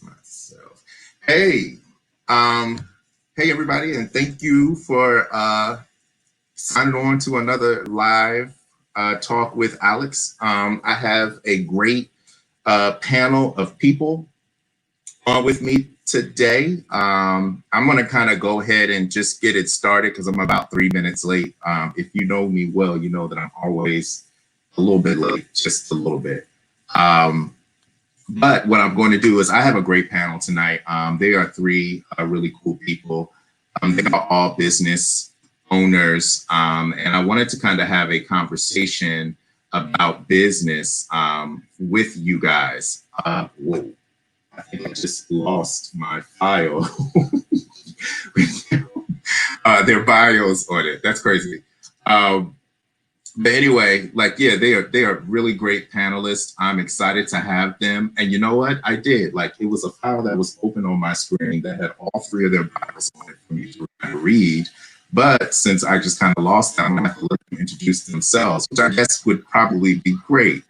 myself. Hey, hey everybody, and thank you for signing on to another live talk with Alex. I have a great panel of people on with me today. I'm going to kind of go ahead and just get it started because I'm about 3 minutes late. If you know me well, you know that I'm always a little bit late, just a little bit. But what I'm going to do is I have a great panel tonight. They are three really cool people. They are all business owners. And I wanted to kind of have a conversation about business with you guys. Whoa, I think I just lost my file. Their bios on it. That's crazy. But anyway, like, yeah, they are really great panelists. I'm excited to have them. And you know what? I did. Like, it was a file that was open on my screen that had all three of their bios on it for me to read. But since I just kind of lost them, I'm going to have to let them introduce themselves, which I guess would probably be great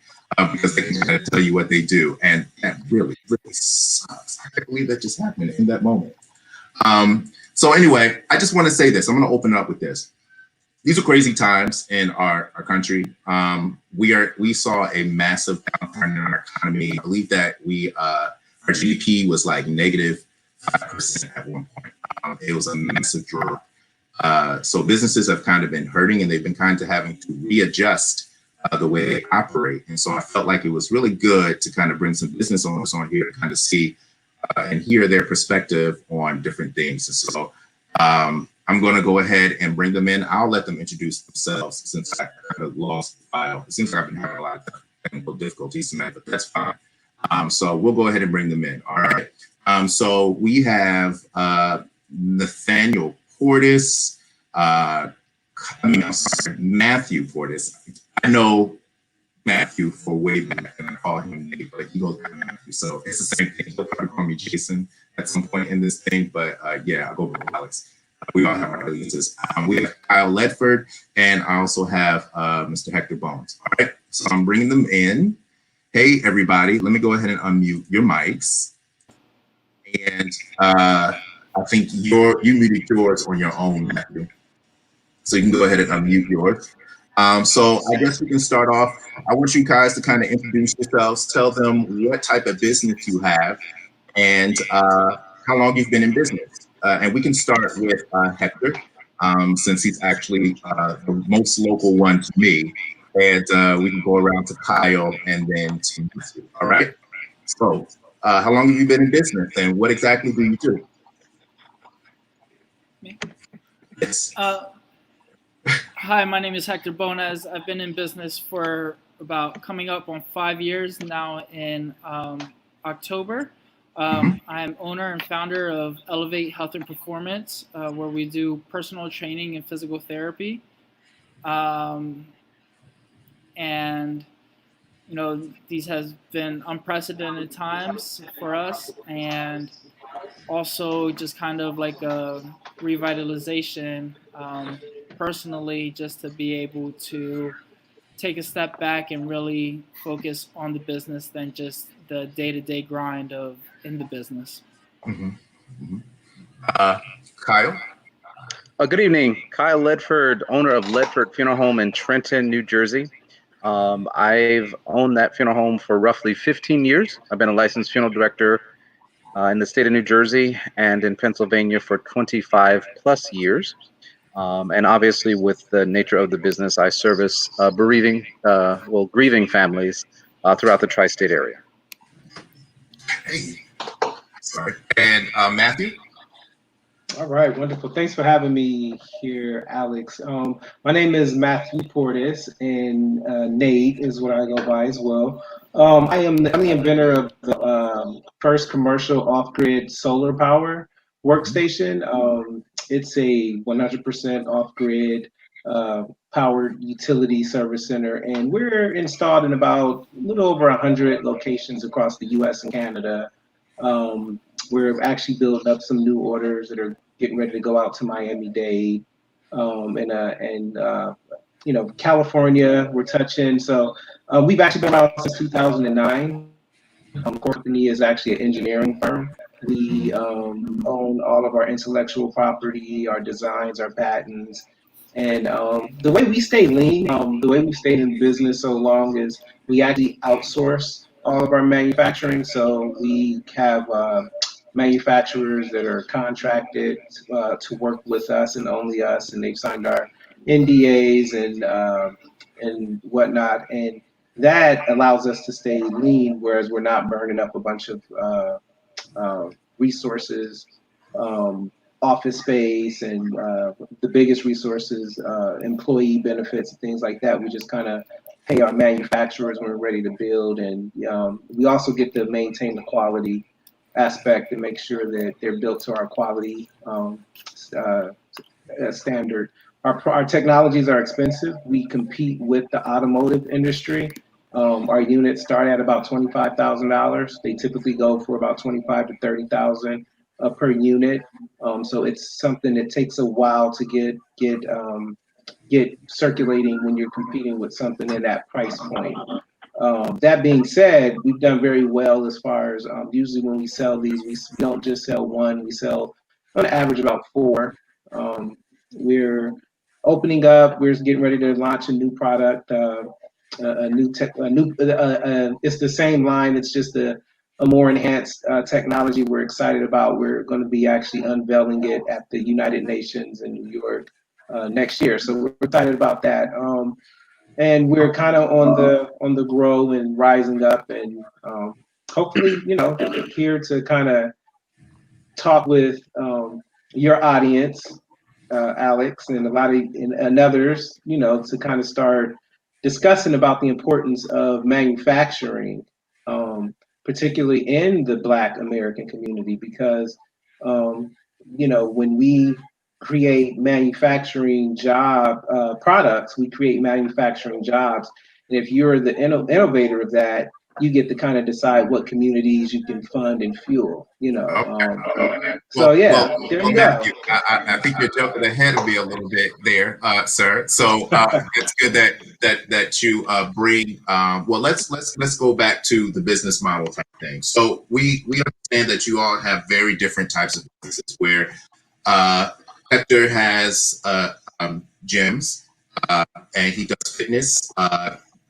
because they can kind of tell you what they do. And that really, really sucks. I can't believe that just happened in that moment. So anyway, I just want to say this. I'm going to open up with this. These are crazy times in our country. We saw a massive downturn in our economy. I believe that our GDP was like negative 5% at one point. It was a massive drop. So businesses have kind of been hurting, and they've been kind of having to readjust the way they operate. And so I felt like it was really good to kind of bring some business owners on here to kind of see and hear their perspective on different things. And so I'm going to go ahead and bring them in. I'll let them introduce themselves since I kind of lost the file. It seems like I've been having a lot of technical difficulties tonight, but that's fine. So we'll go ahead and bring them in. All right. So we have Nathaniel Portis. Matthew Portis. I know Matthew for way back, and I call him Nate, but he goes by Matthew. So it's the same thing. He'll probably call me Jason at some point in this thing, but yeah, I'll go by Alex. We all have our allegiances. We have Kyle Ledford, and I also have Mr. Hector Bones. All right, so I'm bringing them in. Hey, everybody, let me go ahead and unmute your mics. And I think you muted yours on your own, Matthew. So you can go ahead and unmute yours. So I guess we can start off. I want you guys to kind of introduce yourselves, tell them what type of business you have, and how long you've been in business. And we can start with Hector, since he's actually the most local one to me. And we can go around to Kyle and then to Matthew. All right. So how long have you been in business, and what exactly do you do? Yes. Hi, my name is Hector Bones. I've been in business for about coming up on 5 years now in October. I'm owner and founder of Elevate Health and Performance, where we do personal training and physical therapy. And, you know, these has been unprecedented times for us, and also just kind of like a revitalization personally, just to be able to take a step back and really focus on the business than just the day-to-day grind of in the business. Kyle? Good evening. Kyle Ledford, owner of Ledford Funeral Home in Trenton, New Jersey. I've owned that funeral home for roughly 15 years. I've been a licensed funeral director in the state of New Jersey and in Pennsylvania for 25 plus years. And obviously with the nature of the business, I service grieving families throughout the tri-state area. Hey, sorry. And Matthew? All right, wonderful. Thanks for having me here, Alex. My name is Matthew Portis, and Nate is what I go by as well. I'm the inventor of the first commercial off-grid solar power workstation. It's a 100% off-grid powered utility service center, and we're installed in about a little over 100 locations across the U.S. and Canada. We're actually building up some new orders that are getting ready to go out to Miami-Dade, and California we're touching. So we've actually been around since 2009. Company is actually an engineering firm. We own all of our intellectual property, our designs, our patents. And the way we stay lean, the way we've stayed in business so long is we actually outsource all of our manufacturing. So we have manufacturers that are contracted to work with us and only us, and they've signed our NDAs and whatnot. And that allows us to stay lean, whereas we're not burning up a bunch of resources, office space, and the biggest resources, employee benefits, and things like that. We just kind of pay our manufacturers when we're ready to build, and we also get to maintain the quality aspect and make sure that they're built to our quality standard. Our technologies are expensive. We compete with the automotive industry. Our units start at about $25,000. They typically go for about 25 to 30,000 per unit. So it's something that takes a while to get circulating when you're competing with something in that price point. That being said, we've done very well as far as usually when we sell these, we don't just sell one, we sell on average about four. We're opening up, we're getting ready to launch a new product, a new tech, it's the same line, it's just a more enhanced technology we're excited about. We're going to be actually unveiling it at the United Nations in New York next year. So we're excited about that. And we're kind of on the grow and rising up, and hopefully, here to kind of talk with your audience, Alex, and a lot of and others, to kind of start discussing about the importance of manufacturing, particularly in the Black American community, because when we create manufacturing job products, we create manufacturing jobs, and if you're the innovator of that, you get to kind of decide what communities you can fund and fuel. So yeah, there you go. Matthew, I think you're jumping ahead of me a little bit there, sir. So it's good that you bring. Well, let's go back to the business model type thing. So we understand that you all have very different types of businesses. Where Hector has gyms and he does fitness.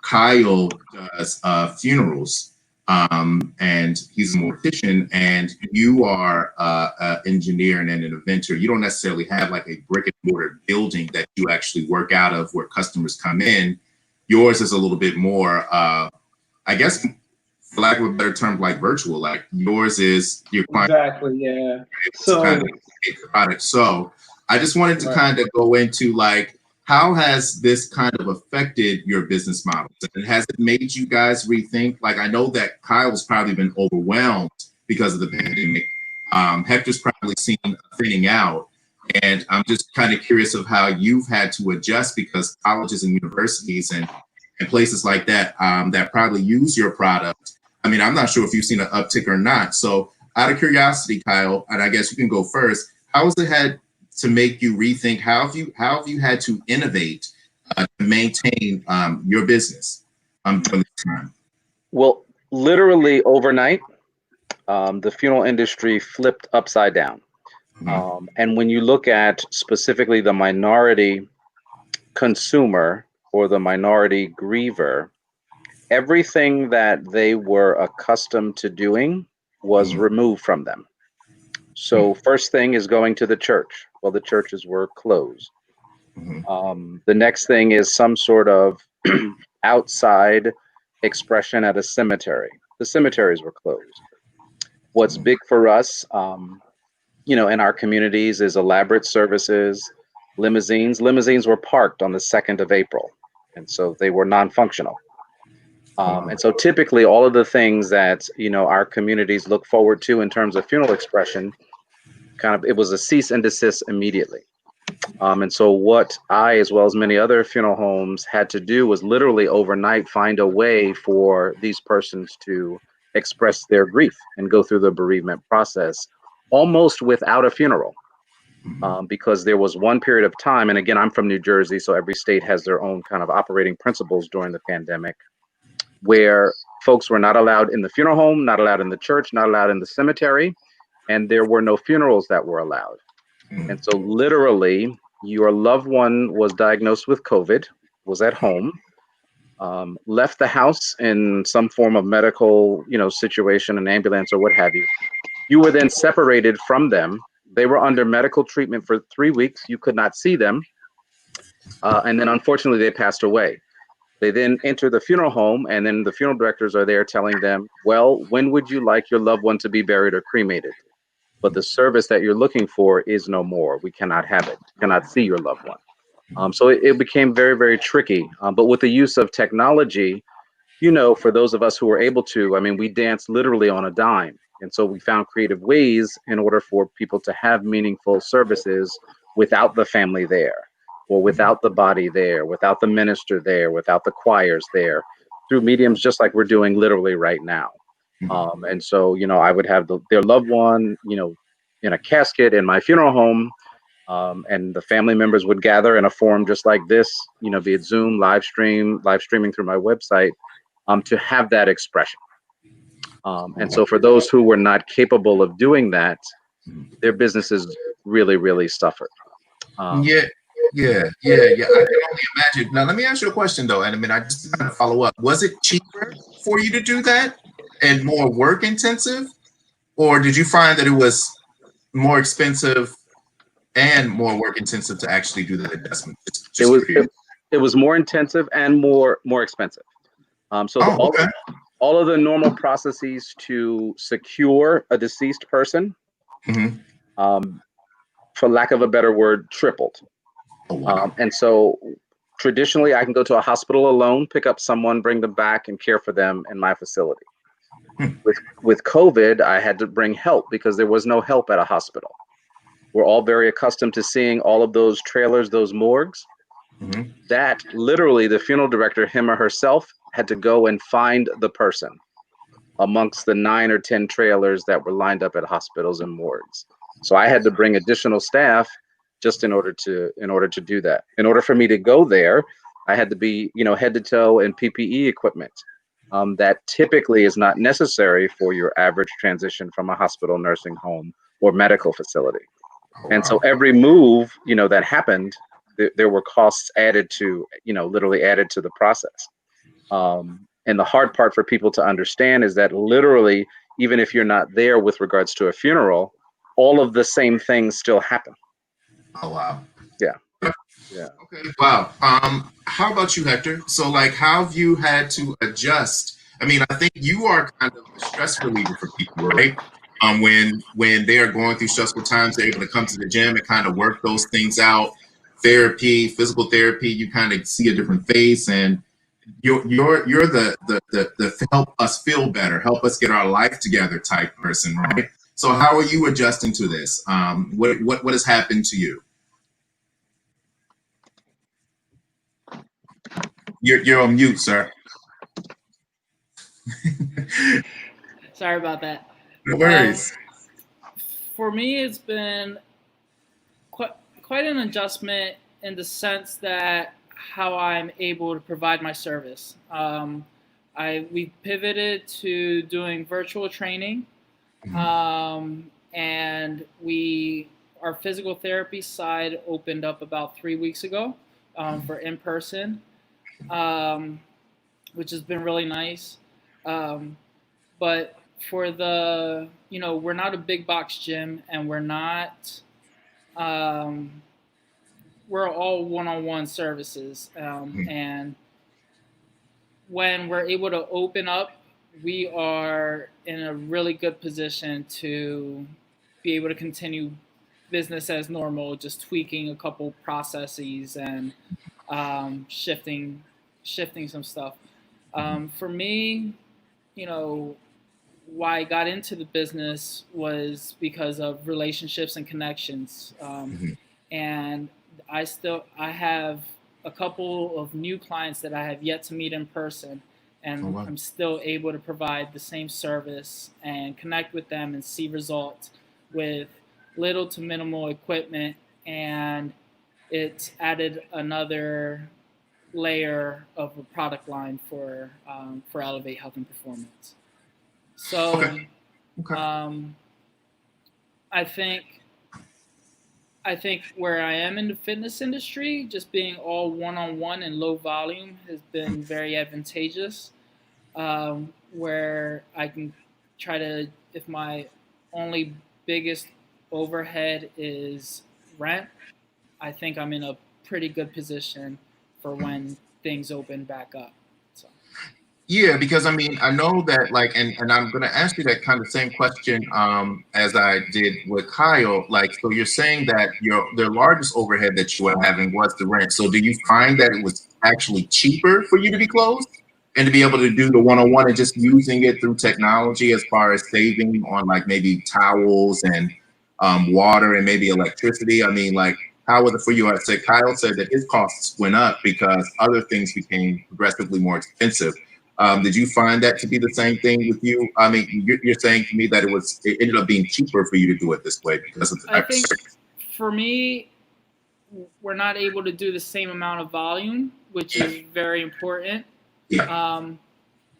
Kyle does funerals, and he's a mortician, and you are an engineer and an inventor. You don't necessarily have like a brick and mortar building that you actually work out of where customers come in. Yours is a little bit more, I guess, for lack of a better term, like virtual. Like yours is your client. Exactly, yeah. So kind of get the product. So I just wanted to kind of go into like, how has this kind of affected your business models? And has it made you guys rethink? Like, I know that Kyle's probably been overwhelmed because of the pandemic. Hector's probably seen a thinning out. And I'm just kind of curious of how you've had to adjust, because colleges and universities and places like that that probably use your product. I mean, I'm not sure if you've seen an uptick or not. So out of curiosity, Kyle, and I guess you can go first, how has it had to make you rethink? How have you had to innovate to maintain your business during this time? Well, literally overnight, the funeral industry flipped upside down. And when you look at specifically the minority consumer or the minority griever, everything that they were accustomed to doing was removed from them. So first thing is going to the church. Well, the churches were closed. The next thing is some sort of outside expression at a cemetery. The cemeteries were closed. What's big for us, in our communities is elaborate services, limousines. Limousines were parked on the 2nd of April, and so they were non-functional. And so typically all of the things that, our communities look forward to in terms of funeral expression, it was a cease and desist immediately. And so what I, as well as many other funeral homes, had to do was literally overnight find a way for these persons to express their grief and go through the bereavement process almost without a funeral. Because there was one period of time, and again, I'm from New Jersey, so every state has their own kind of operating principles during the pandemic, where folks were not allowed in the funeral home, not allowed in the church, not allowed in the cemetery, and there were no funerals that were allowed. And so literally, your loved one was diagnosed with COVID, was at home, left the house in some form of medical, situation, an ambulance or what have you. You were then separated from them. They were under medical treatment for 3 weeks. You could not see them. And then unfortunately, they passed away. They then enter the funeral home, and then the funeral directors are there telling them, well, when would you like your loved one to be buried or cremated? But the service that you're looking for is no more. We cannot have it. We cannot see your loved one. So it became very, very tricky. But with the use of technology, for those of us who were able to, we danced literally on a dime. And so we found creative ways in order for people to have meaningful services without the family there, or without the body there, without the minister there, without the choirs there, through mediums just like we're doing literally right now. And so, I would have their loved one, in a casket in my funeral home, and the family members would gather in a forum just like this, be it Zoom, live streaming through my website, to have that expression. And so for those who were not capable of doing that, their businesses really, really suffered. Yeah. I can only imagine. Now, let me ask you a question, though. And I just want to follow up. Was it cheaper for you to do that and more work intensive? Or did you find that it was more expensive and more work intensive to actually do that adjustment? It was more intensive and more expensive. All of the normal processes to secure a deceased person, for lack of a better word, tripled. And so traditionally, I can go to a hospital alone, pick up someone, bring them back, and care for them in my facility. With COVID, I had to bring help because there was no help at a hospital. We're all very accustomed to seeing all of those trailers, those morgues. That literally the funeral director, him or herself, had to go and find the person amongst the 9 or 10 trailers that were lined up at hospitals and morgues. So I had to bring additional staff just in order to do that. In order for me to go there, I had to be, head to toe in PPE equipment. That typically is not necessary for your average transition from a hospital, nursing home, or medical facility. And so every move, that happened, there were costs added to, literally added to the process. And the hard part for people to understand is that literally, even if you're not there with regards to a funeral, all of the same things still happen. Oh, wow. Yeah. Okay. Wow. How about you, Hector? So, how have you had to adjust? I think you are kind of a stress reliever for people, right? When they are going through stressful times, they're able to come to the gym and kind of work those things out. Therapy, physical therapy, you kind of see a different face, and you're the help us feel better, help us get our life together type person, right? So, how are you adjusting to this? What has happened to you? You're on mute, sir. Sorry about that. No worries. For me, it's been quite an adjustment in the sense that how I'm able to provide my service. We pivoted to doing virtual training, and our physical therapy side opened up about 3 weeks ago for in person, which has been really nice. But for we're not a big box gym, and we're not. We're all one-on-one services, and when we're able to open up, we are in a really good position to be able to continue business as normal, just tweaking a couple processes and shifting some stuff. For me, why I got into the business was because of relationships and connections, and I have a couple of new clients that I have yet to meet in person, and I'm still able to provide the same service and connect with them and see results with little to minimal equipment. And it's added another layer of a product line for Elevate Health and Performance. So Okay. Okay. I think where I am in the fitness industry, just being all one-on-one and low volume has been very advantageous. Where I can try to, if my only biggest overhead is rent, I think I'm in a pretty good position for when things open back up. So. Yeah, because I mean, I know that like, and I'm going to ask you that kind of same question as I did with Kyle. Like, so you're saying that the largest overhead that you were having was the rent. So do you find that it was actually cheaper for you to be closed and to be able to do the one-on-one and just using it through technology as far as saving on like maybe towels and water and maybe electricity? I mean, like, how was it for you? I said Kyle said that his costs went up because other things became progressively more expensive. Did you find that to be the same thing with you? I mean, you're saying to me that it ended up being cheaper for you to do it this way because of the I think for me, we're not able to do the same amount of volume, which is very important. Yeah.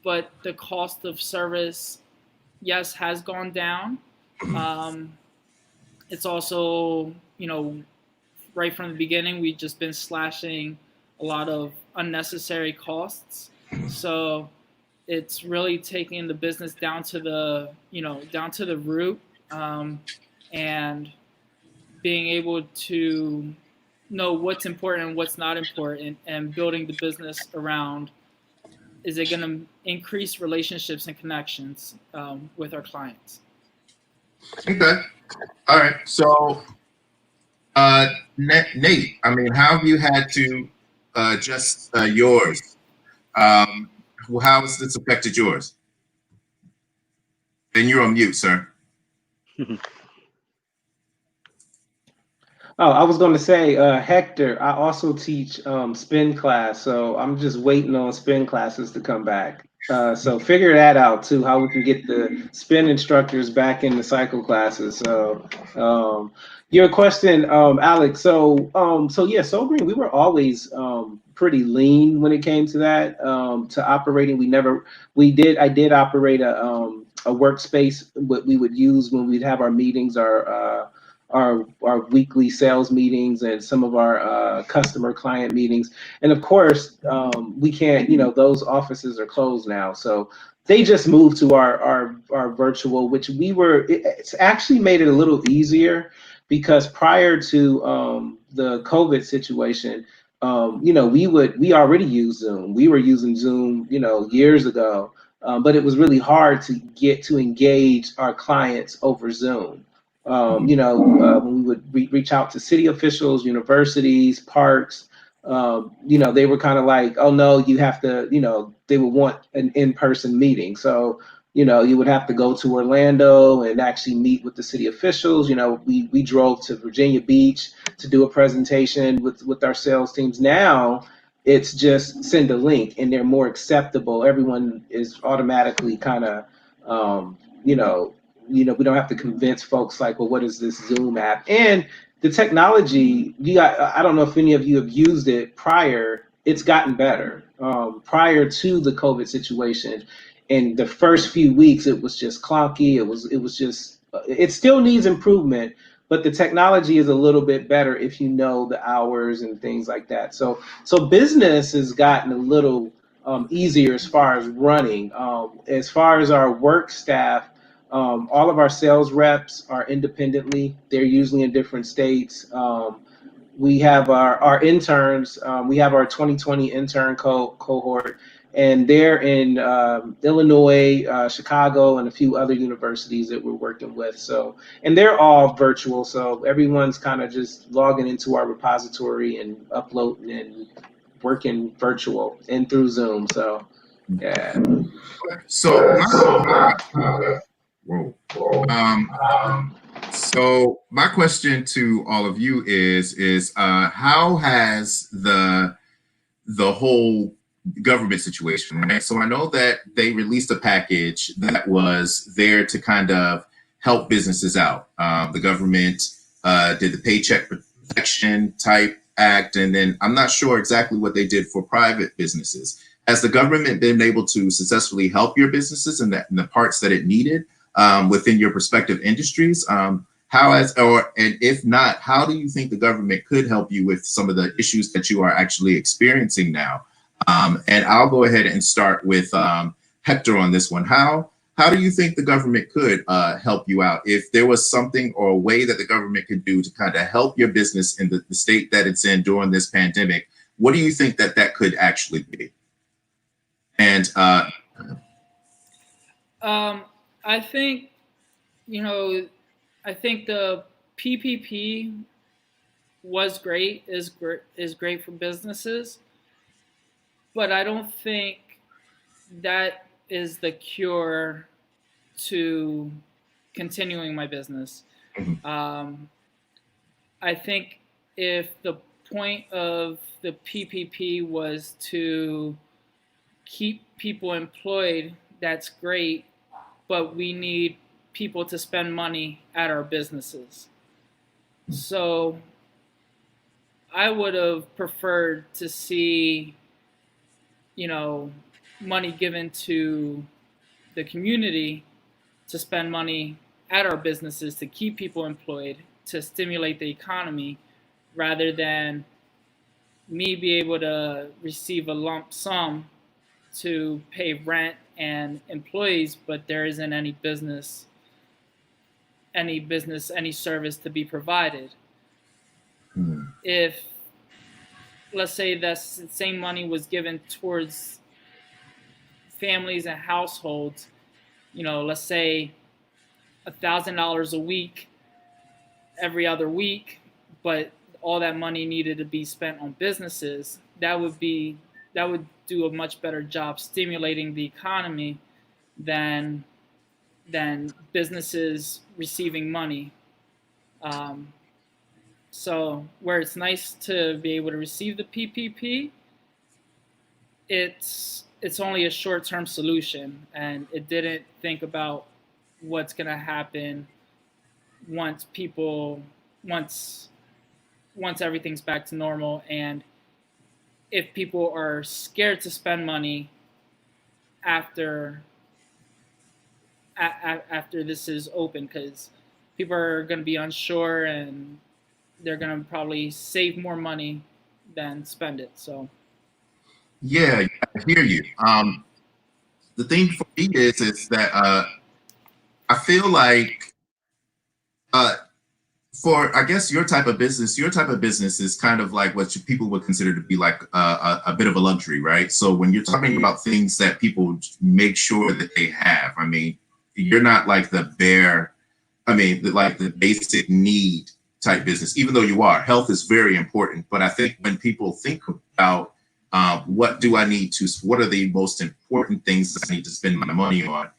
But the cost of service, yes, has gone down. It's also, right from the beginning, we've just been slashing a lot of unnecessary costs. So it's really taking the business down to the root, and being able to know what's important and what's not important, and building the business around, is it going to increase relationships and connections with our clients? Okay. All right. So, Nate, I mean, how have you had to adjust yours? How has this affected yours? And you're on mute, sir. Oh, I was going to say, Hector, I also teach spin class, so I'm just waiting on spin classes to come back. So figure that out too, how we can get the spin instructors back in the cycle classes. So your question, Alex. So yeah, So Green, we were always pretty lean when it came to that, to operating. I did operate a workspace, what we would use when we'd have our meetings, our weekly sales meetings and some of our customer client meetings. And of course, we can't, those offices are closed now. So they just moved to our virtual, which it's actually made it a little easier, because prior to the COVID situation, we already use Zoom. We were using Zoom, years ago, but it was really hard to get to engage our clients over Zoom. When we would reach out to city officials, universities, parks, they were kind of like, oh no, you have to, they would want an in-person meeting. So, you would have to go to Orlando and actually meet with the city officials. We drove to Virginia Beach to do a presentation with our sales teams. Now it's just send a link and they're more acceptable. Everyone is automatically kind of, we don't have to convince folks like, well, what is this Zoom app? And the technology, I don't know if any of you have used it prior, it's gotten better. Prior to the COVID situation, in the first few weeks, it was just clunky. It still needs improvement, but the technology is a little bit better if you know the hours and things like that. So business has gotten a little easier as far as running. As far as our work staff, all of our sales reps are independently. They're usually in different states. We have our interns. We have our 2020 intern cohort, and they're in Illinois, Chicago, and a few other universities that we're working with. So, and they're all virtual. So everyone's kind of just logging into our repository and uploading and working virtual and through Zoom. So, yeah. So so my question to all of you is how has the whole government situation, right? So I know that they released a package that was there to kind of help businesses out. The government did the paycheck protection type Act, and then I'm not sure exactly what they did for private businesses. Has the government been able to successfully help your businesses in the parts that it needed within your respective industries? And if not, how do you think the government could help you with some of the issues that you are actually experiencing now? And I'll go ahead and start with Hector on this one. How do you think the government could help you out? If there was something or a way that the government could do to kind of help your business in the state that it's in during this pandemic, what do you think that that could actually be? And I think, I think the PPP was great, is great for businesses, but I don't think that is the cure to continuing my business. I think if the point of the PPP was to keep people employed, that's great, but we need people to spend money at our businesses. So I would have preferred to see, money given to the community to spend money at our businesses to keep people employed, to stimulate the economy, rather than me be able to receive a lump sum to pay rent and employees, but there isn't any any service to be provided. If, let's say, that same money was given towards families and households, let's say $1,000 a week every other week, but all that money needed to be spent on businesses, that would do a much better job stimulating the economy than businesses receiving money. So where it's nice to be able to receive the PPP, it's only a short-term solution, and it didn't think about what's going to happen once everything's back to normal, and if people are scared to spend money after this is open, because people are going to be unsure and they're going to probably save more money than spend it. So yeah, I hear you. The thing for me is that I feel like for, I guess, your type of business is kind of like what people would consider to be like a bit of a luxury, right? So when you're talking about things that people make sure that they have, I mean, you're not like the basic need type business, even though you are. Health is very important, but I think when people think about what are the most important things that I need to spend my money on,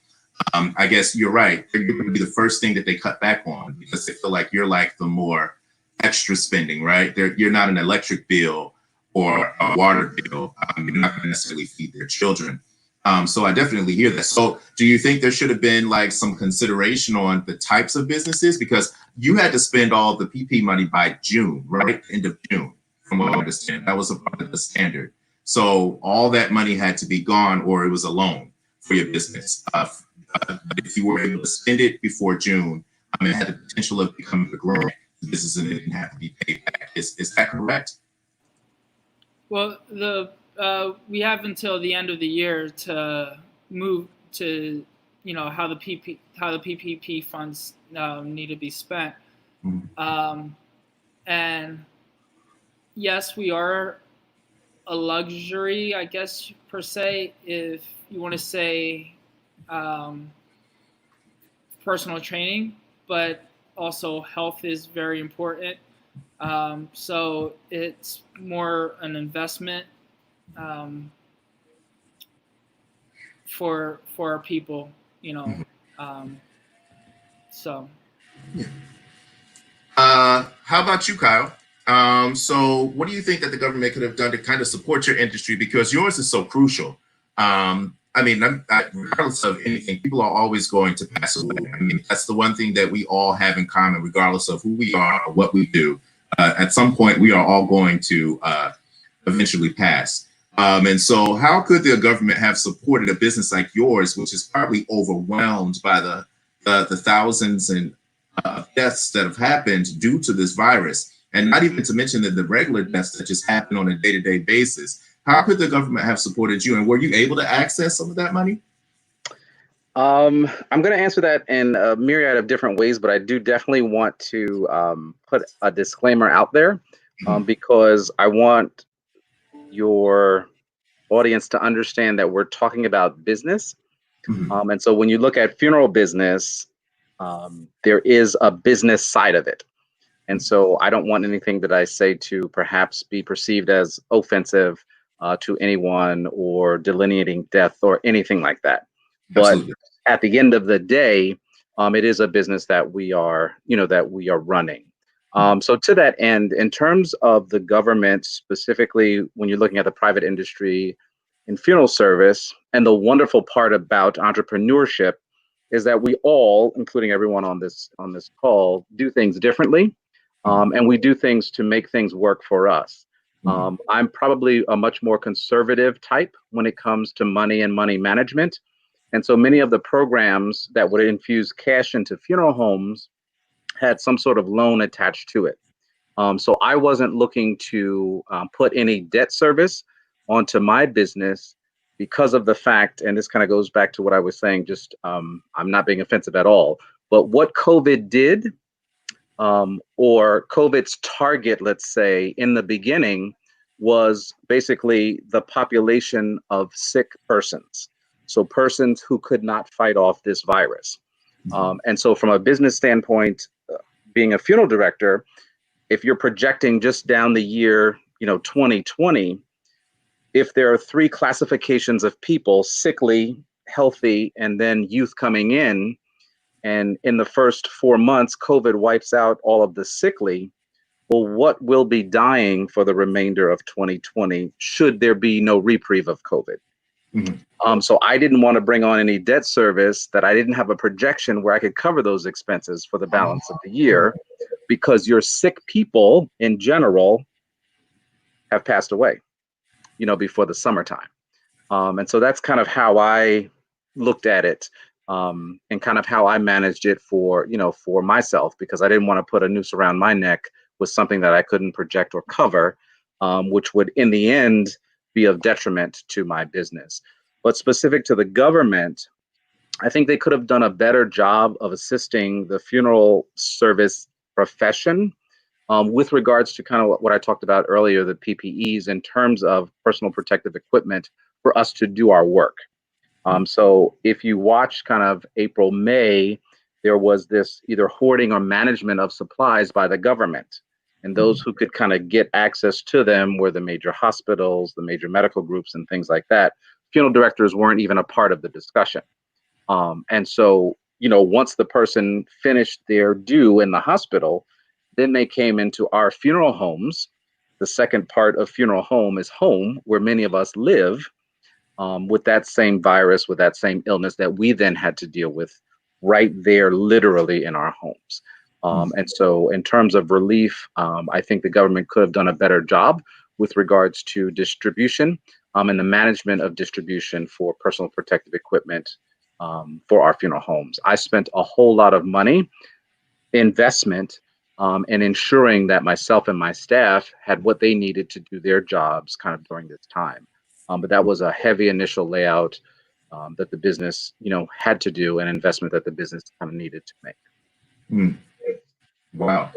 I guess you're right. You're going to be the first thing that they cut back on, because they feel like you're like the more extra spending, right? You're not an electric bill or a water bill. You're not going to necessarily feed their children. So I definitely hear that. So do you think there should have been like some consideration on the types of businesses? Because you had to spend all the PP money by June, right? End of June, from what I understand. That was a part of the standard. So all that money had to be gone, or it was a loan for your business. But if you were able to spend it before June, it had the potential of becoming a growing business and it didn't have to be paid back. Is that correct? Well, we have until the end of the year to move to, how the PPP funds need to be spent. And yes, we are a luxury, I guess, per se, if you want to say personal training, but also health is very important. So it's more an investment for our people, so. Yeah. How about you, Kyle? So what do you think that the government could have done to kind of support your industry? Because yours is so crucial. Regardless of anything, people are always going to pass away. I mean, that's the one thing that we all have in common, regardless of who we are or what we do. at some point we are all going to eventually pass. And so how could the government have supported a business like yours, which is probably overwhelmed by the thousands and deaths that have happened due to this virus, and not even to mention the regular deaths that just happen on a day-to-day basis? How could the government have supported you, and were you able to access some of that money? I'm going to answer that in a myriad of different ways, but I do definitely want to put a disclaimer out there because I want your audience to understand that we're talking about business. And so when you look at funeral business, there is a business side of it. And so I don't want anything that I say to perhaps be perceived as offensive to anyone or delineating death or anything like that. But Absolutely. At the end of the day, it is a business that we are, running. So to that end, in terms of the government, specifically when you're looking at the private industry in funeral service, and the wonderful part about entrepreneurship is that we all, including everyone on this call, do things differently, and we do things to make things work for us. I'm probably a much more conservative type when it comes to money and money management. And so many of the programs that would infuse cash into funeral homes had some sort of loan attached to it. So I wasn't looking to put any debt service onto my business because of the fact, and this kind of goes back to what I was saying, just I'm not being offensive at all, but what COVID did, or COVID's target, let's say, in the beginning, was basically the population of sick persons. So persons who could not fight off this virus. And so from a business standpoint, being a funeral director, if you're projecting just down the year, 2020, if there are three classifications of people, sickly, healthy, and then youth coming in, and in the first 4 months, COVID wipes out all of the sickly, well, what will be dying for the remainder of 2020 should there be no reprieve of COVID? So I didn't want to bring on any debt service that I didn't have a projection where I could cover those expenses for the balance of the year, because your sick people in general have passed away, before the summertime. And so that's kind of how I looked at it, and kind of how I managed it for myself, because I didn't want to put a noose around my neck with something that I couldn't project or cover, which would in the end be of detriment to my business. But specific to the government, I think they could have done a better job of assisting the funeral service profession with regards to kind of what I talked about earlier, the PPEs, in terms of personal protective equipment for us to do our work. So if you watch kind of April, May, there was this either hoarding or management of supplies by the government. And those who could kind of get access to them were the major hospitals, the major medical groups, and things like that. Funeral directors weren't even a part of the discussion. And so, once the person finished their due in the hospital, then they came into our funeral homes. The second part of funeral home is home, where many of us live, with that same virus, with that same illness that we then had to deal with right there, literally in our homes. And so in terms of relief, I think the government could have done a better job with regards to distribution and the management of distribution for personal protective equipment for our funeral homes. I spent a whole lot of money, investment, in ensuring that myself and my staff had what they needed to do their jobs kind of during this time. But that was a heavy initial layout that the business, had to do, an investment that the business kind of needed to make. Wow.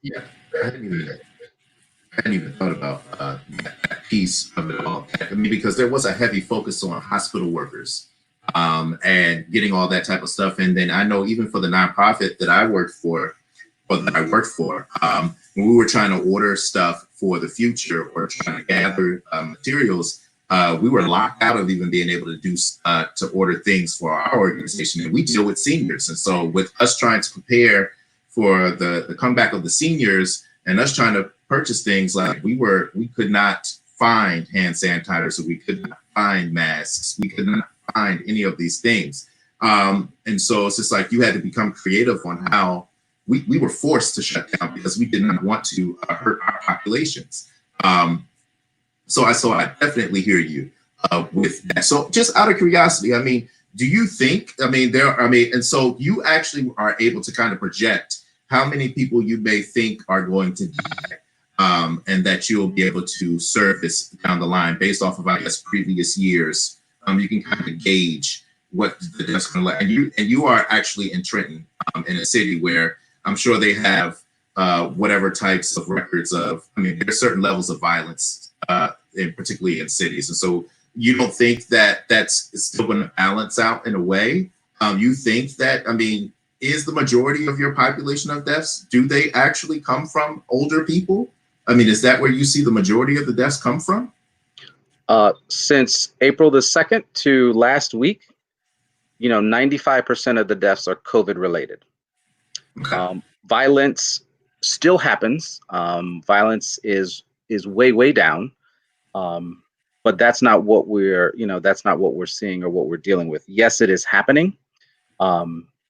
Yeah, I hadn't even thought about that piece of it all. I mean, because there was a heavy focus on hospital workers and getting all that type of stuff. And then I know even for the nonprofit that I worked for, when we were trying to order stuff for the future or trying to gather materials, we were locked out of even being able to do to order things for our organization. And we deal with seniors. And so with us trying to prepare for the comeback of the seniors and us trying to purchase things, like we could not find hand sanitizers, we could not find masks, we could not find any of these things. And so it's just like you had to become creative on how we were forced to shut down because we did not want to hurt our populations. So I definitely hear you with that. So just out of curiosity, I mean, do you think, and so you actually are able to kind of project how many people you may think are going to die, and that you'll be able to service down the line based off of, I guess, previous years. You can kind of gauge what the death's going to let. And you are actually in Trenton, in a city where I'm sure they have whatever types of records of, there's certain levels of violence, particularly in cities. And so you don't think that that's still going to balance out in a way? You think that, is the majority of your population of deaths, do they actually come from older people? Is that where you see the majority of the deaths come from? Since April the 2nd to last week, 95% of the deaths are COVID related. Okay. Violence still happens. Violence is way, way down. But that's not what we're seeing or what we're dealing with. Yes, it is happening.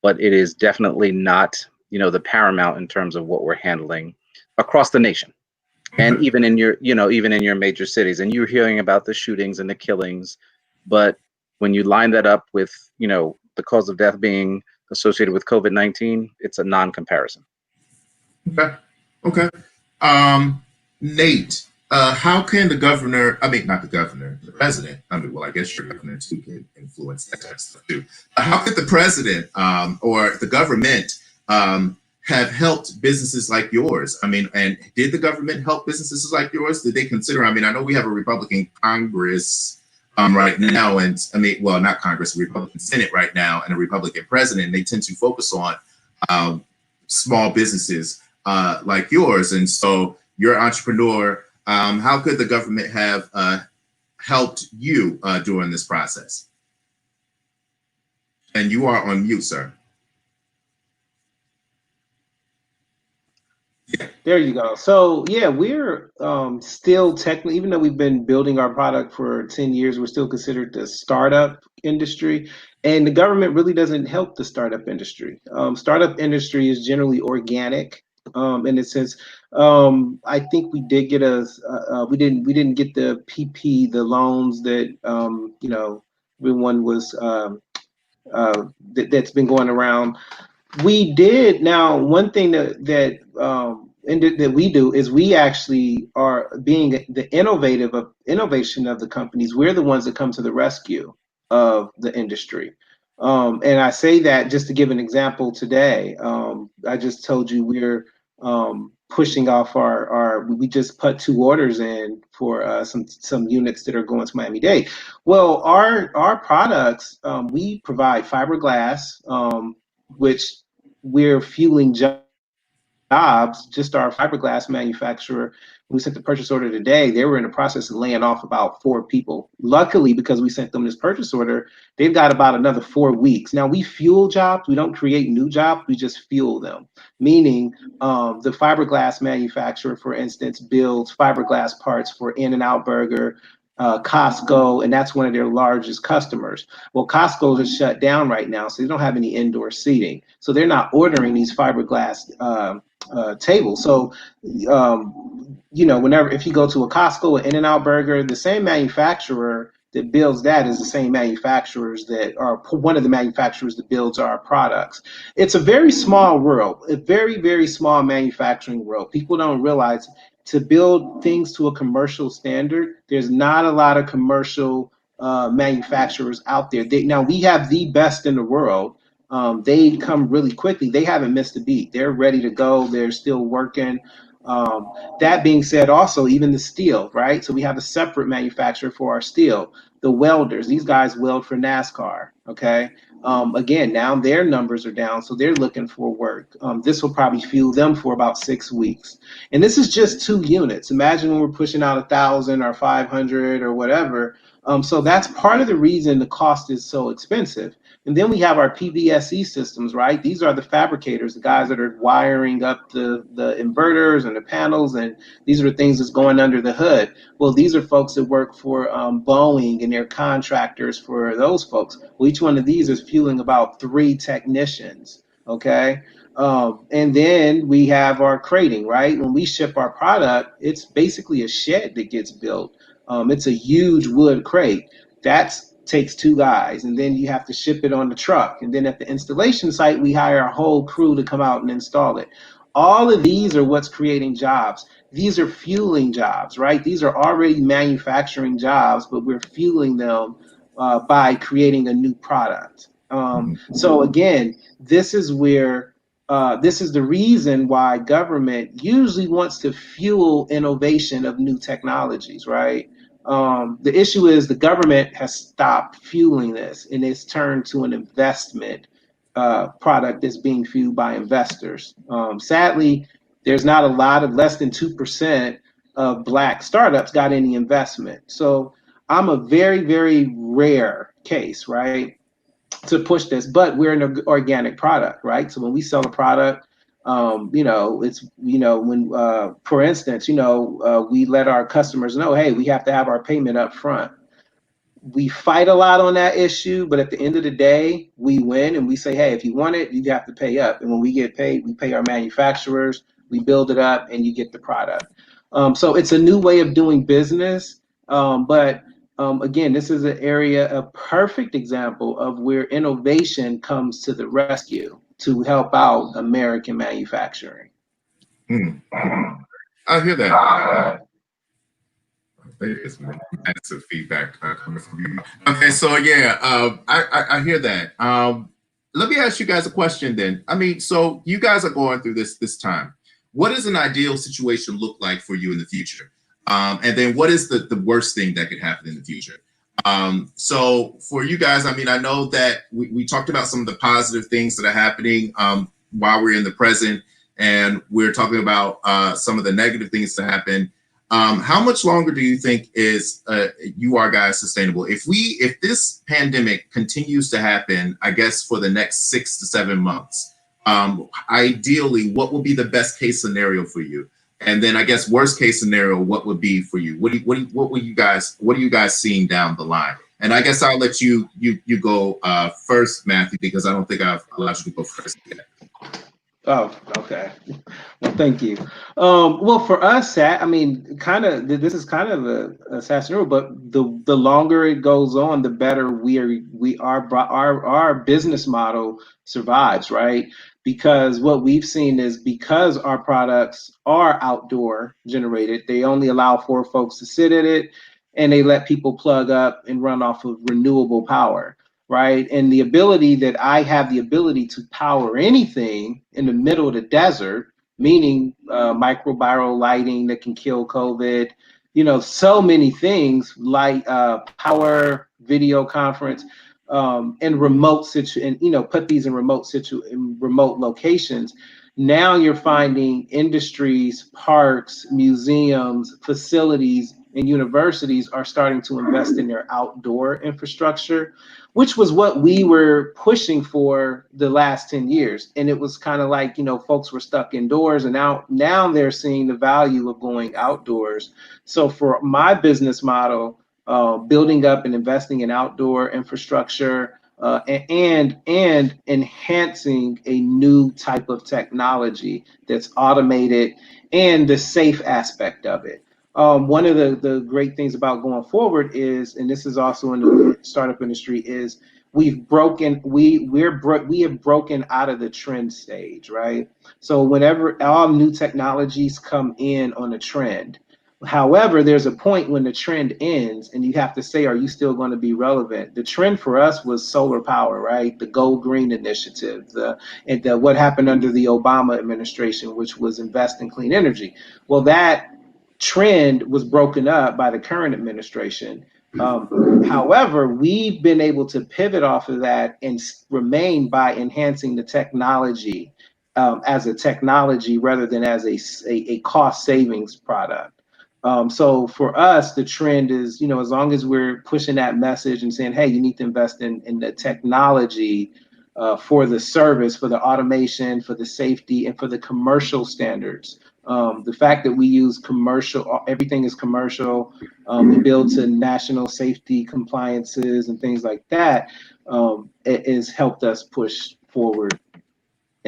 But it is definitely not, the paramount in terms of what we're handling across the nation. And even in your major cities, and you're hearing about the shootings and the killings, but when you line that up with, the cause of death being associated with COVID-19, it's a non-comparison. Okay. Nate, how can the governor, not the governor, the president, well, I guess your governor too can influence that kind of stuff too. How could the president or the government have helped businesses like yours? And did the government help businesses like yours? Did they consider, I know we have a Republican Congress right now, and not Congress, a Republican Senate right now, and a Republican president. They tend to focus on small businesses like yours. And so you're an entrepreneur. How could the government have helped you during this process? And you are on mute, sir. Yeah. There you go. So yeah, we're still technically, even though we've been building our product for 10 years, we're still considered the startup industry. And the government really doesn't help the startup industry. Startup industry is generally organic. In a sense, I think we did get we didn't get the PP, the loans that everyone was that's been going around. We did. Now, one thing that we do is we actually are being the innovation of the companies. We're the ones that come to the rescue of the industry. And I say that just to give an example today. I just told you we're pushing off we just put 2 orders in for some units that are going to Miami-Dade. Well, our products, we provide fiberglass, which we're fueling jobs. Just our fiberglass manufacturer, we sent the purchase order today, they were in the process of laying off about 4 people. Luckily, because we sent them this purchase order, they've got about another 4 weeks. Now, we fuel jobs. We don't create new jobs. We just fuel them, meaning the fiberglass manufacturer, for instance, builds fiberglass parts for In-N-Out Burger, Costco, and that's one of their largest customers. Well, Costco is shut down right now, so they don't have any indoor seating. So they're not ordering these fiberglass tables. So, if you go to a Costco, an In-N-Out Burger, the same manufacturer that builds that is the same manufacturers that are one of the manufacturers that builds our products. It's a very small world, a very, very small manufacturing world. People don't realize to build things to a commercial standard, there's not a lot of commercial manufacturers out there. Now, we have the best in the world. They come really quickly. They haven't missed a beat. They're ready to go. They're still working. That being said, also, even the steel, right? So we have a separate manufacturer for our steel. The welders, these guys weld for NASCAR, okay? Again, now their numbers are down, so they're looking for work. This will probably fuel them for about 6 weeks. And this is just 2 units. Imagine when we're pushing out 1,000 or 500 or whatever. So that's part of the reason the cost is so expensive. And then we have our PVSE systems, right? These are the fabricators, the guys that are wiring up the inverters and the panels, and these are the things that's going under the hood. Well, these are folks that work for Boeing, and they're contractors for those folks. Well, each one of these is fueling about 3 technicians. Okay. And then we have our crating, right? When we ship our product, it's basically a shed that gets built. It's a huge wood crate. That takes two guys, and then you have to ship it on the truck. And then at the installation site, we hire a whole crew to come out and install it. All of these are what's creating jobs. These are fueling jobs, right? These are already manufacturing jobs, but we're fueling them by creating a new product. So again, this is where this is the reason why government usually wants to fuel innovation of new technologies, right? The issue is the government has stopped fueling this and it's turned to an investment product that's being fueled by investors. Sadly, there's not a lot of less than 2% of Black startups got any investment. So I'm a very, very rare case, right, to push this, but we're an organic product, right? So when we sell a product, it's, when, for instance, we let our customers know, hey, we have to have our payment up front. We fight a lot on that issue, but at the end of the day, we win and we say, hey, if you want it, you have to pay up. And when we get paid, we pay our manufacturers, we build it up, and you get the product. So it's a new way of doing business. But again, this is an area, a perfect example of where innovation comes to the rescue to help out American manufacturing. I hear that. It's massive feedback coming from you. Okay, so yeah, I hear that. Let me ask you guys a question then. I mean, so you guys are going through this time. What does an ideal situation look like for you in the future? And then what is the worst thing that could happen in the future? So for you guys, I mean, I know that we talked about some of the positive things that are happening while we're in the present, and we're talking about some of the negative things that happen. How much longer do you think is you are guys sustainable? If this pandemic continues to happen, I guess for the next 6 to 7 months, ideally, what would be the best case scenario for you? And then I guess worst case scenario, what would be for you? What are you guys seeing down the line? And I guess I'll let you go first, Matthew, because I don't think I've allowed you to go first yet. Oh, okay. Well, thank you. Well, for us, I mean, this is kind of a sad scenario, but the longer it goes on, the better our business model survives, right? Because what we've seen is because our products are outdoor generated, they only allow 4 folks to sit in it, and they let people plug up and run off of renewable power. Right. And the ability that I have the ability to power anything in the middle of the desert, meaning microbial lighting that can kill COVID, so many things like power, video conference, and remote and put these in remote locations. Now you're finding industries, parks, museums, facilities, and universities are starting to invest in their outdoor infrastructure, which was what we were pushing for the last 10 years. And it was kind of like, folks were stuck indoors, and now they're seeing the value of going outdoors. So for my business model, building up and investing in outdoor infrastructure and enhancing a new type of technology that's automated and the safe aspect of it. One of the great things about going forward is, and this is also in the startup industry, is we have broken out of the trend stage, right? So whenever all new technologies come in on a trend, however, there's a point when the trend ends and you have to say, are you still going to be relevant? The trend for us was solar power, right? The Go Green initiative, what happened under the Obama administration, which was invest in clean energy. Well, that trend was broken up by the current administration. However, we've been able to pivot off of that and remain by enhancing the technology as a technology rather than as a cost savings product. So for us, the trend is, as long as we're pushing that message and saying, hey, you need to invest in the technology for the service, for the automation, for the safety, and for the commercial standards. The fact that we use commercial, everything is commercial, we build to national safety compliances and things like that, it has helped us push forward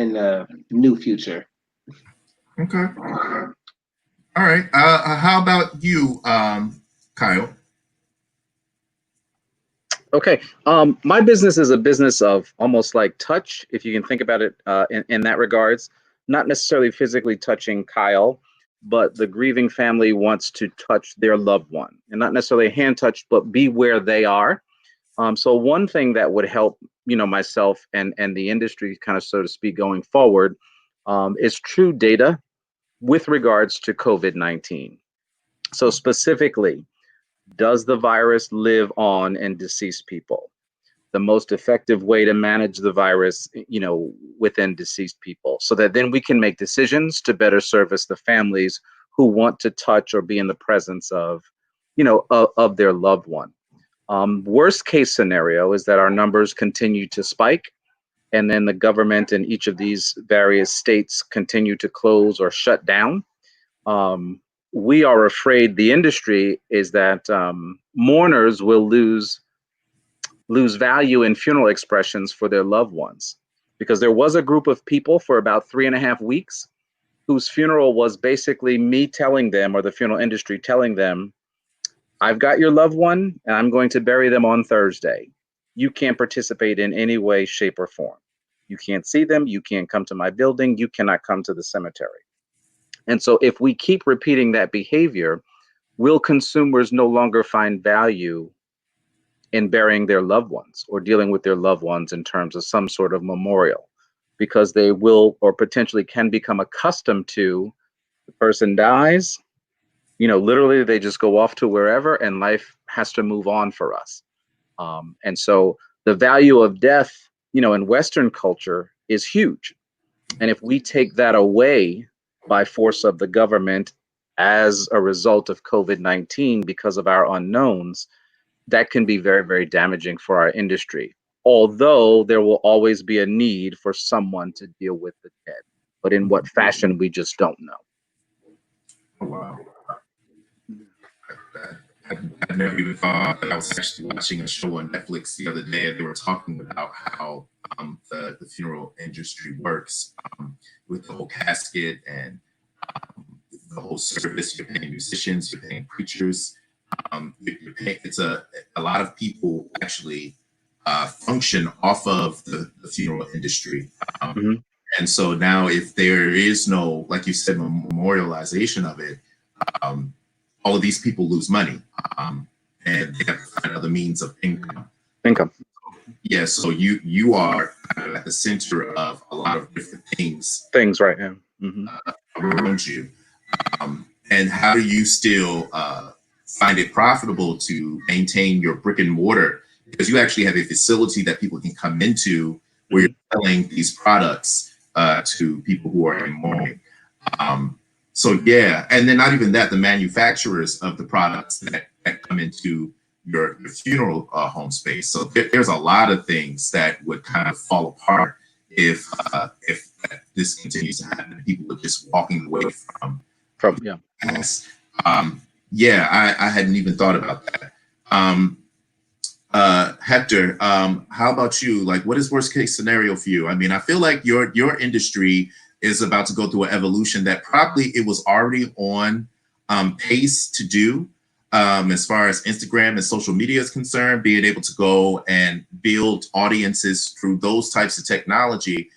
in the new future. Okay. All right. How about you, Kyle? Okay. My business is a business of almost like touch, if you can think about it in that regards. Not necessarily physically touching Kyle, but the grieving family wants to touch their loved one, and not necessarily a hand touch, but be where they are. So one thing that would help, myself and the industry, kind of so to speak, going forward, is true data with regards to COVID-19. So specifically, does the virus live on in deceased people? The most effective way to manage the virus, within deceased people, so that then we can make decisions to better service the families who want to touch or be in the presence of, of their loved one. Worst case scenario is that our numbers continue to spike, and then the government in each of these various states continue to close or shut down. We are afraid, the industry is that mourners will lose value in funeral expressions for their loved ones, because there was a group of people for about 3.5 weeks whose funeral was basically me telling them, or the funeral industry telling them, I've got your loved one and I'm going to bury them on Thursday. You can't participate in any way, shape, or form. You can't see them. You can't come to my building. You cannot come to the cemetery. And so if we keep repeating that behavior, will consumers no longer find value in burying their loved ones or dealing with their loved ones in terms of some sort of memorial? Because they will, or potentially can, become accustomed to, the person dies, literally they just go off to wherever and life has to move on for us. And so the value of death, in Western culture is huge. And if we take that away by force of the government as a result of COVID-19 because of our unknowns, that can be very, very damaging for our industry. Although there will always be a need for someone to deal with the dead, but in what fashion, we just don't know. Oh, wow. I never even thought that. I was actually watching a show on Netflix the other day, and they were talking about how the funeral industry works, with the whole casket and the whole service. You're paying musicians, you're paying preachers. You're paying, it's a lot of people actually function off of the funeral industry. Mm-hmm. And so now, if there is no, like you said, memorialization of it, all of these people lose money, and they have to find other means of income. Yeah, so you are kind of at the center of a lot of different things right now. Mm-hmm. Around you. And how do you still find it profitable to maintain your brick and mortar? Because you actually have a facility that people can come into where you're selling these products to people who are in mourning. So yeah, and then not even that, the manufacturers of the products that come into your funeral home space. So there's a lot of things that would kind of fall apart if this continues to happen. People are just walking away from yeah. I hadn't even thought about that. Hector, how about you? Like, what is worst case scenario for you? I mean, I feel like your industry is about to go through an evolution that probably it was already on pace to do, as far as Instagram and social media is concerned, being able to go and build audiences through those types of technology.